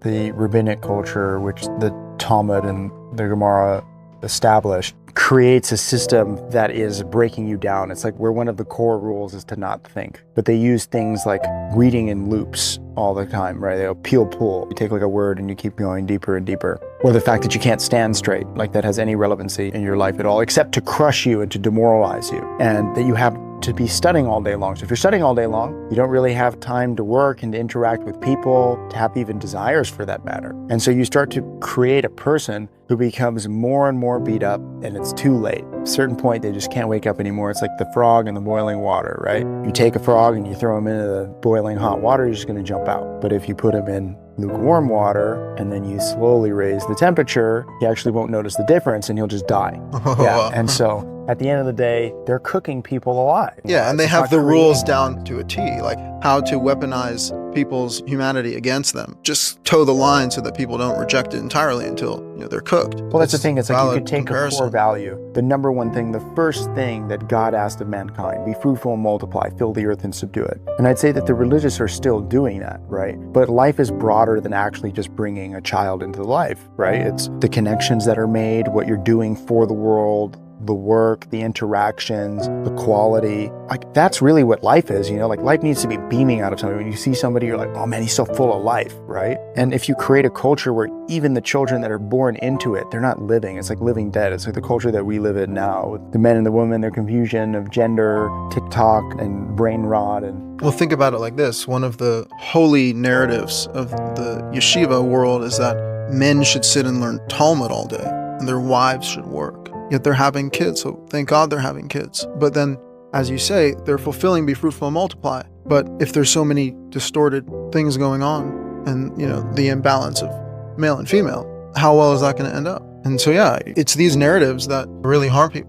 the rabbinic culture, which the Talmud and the Gemara established, creates a system that is breaking you down. It's like where one of the core rules is to not think. But they use things like reading in loops all the time, right? They'll peel, pull. You take like a word and you keep going deeper and deeper. Or the fact that you can't stand straight, like that has any relevancy in your life at all, except to crush you and to demoralize you. And that you have to be studying all day long. So if you're studying all day long, you don't really have time to work and to interact with people, to have even desires for that matter. And so you start to create a person who becomes more and more beat up, and it's too late. At a certain point, they just can't wake up anymore. It's like the frog in the boiling water, right? You take a frog and you throw him into the boiling hot water, he's just gonna jump out. But if you put him in lukewarm water and then you slowly raise the temperature, he actually won't notice the difference and he'll just die. Yeah. And so at the end of the day, they're cooking people alive. Yeah, and they have the rules down to a T, like how to weaponize people's humanity against them. Just toe the line so that people don't reject it entirely until they're cooked. Well, that's the thing. It's like you could take a core value. The number one thing, the first thing that God asked of mankind, be fruitful and multiply, fill the earth and subdue it. And I'd say that the religious are still doing that, right? But life is broader than actually just bringing a child into life, right? It's the connections that are made, what you're doing for the world, the work, the interactions, the quality. Like that's really what life is, like life needs to be beaming out of somebody. When you see somebody, you're like, oh man, he's so full of life, right? And if you create a culture where even the children that are born into it, they're not living, it's like living dead. It's like the culture that we live in now with the men and the women, their confusion of gender, TikTok and brain rot. And well, think about it like this. One of the holy narratives of the yeshiva world is that men should sit and learn Talmud all day and their wives should work. Yet they're having kids, so thank God they're having kids. But then, as you say, they're fulfilling be fruitful and multiply. But if there's so many distorted things going on and, the imbalance of male and female, how well is that going to end up? And so, yeah, it's these narratives that really harm people.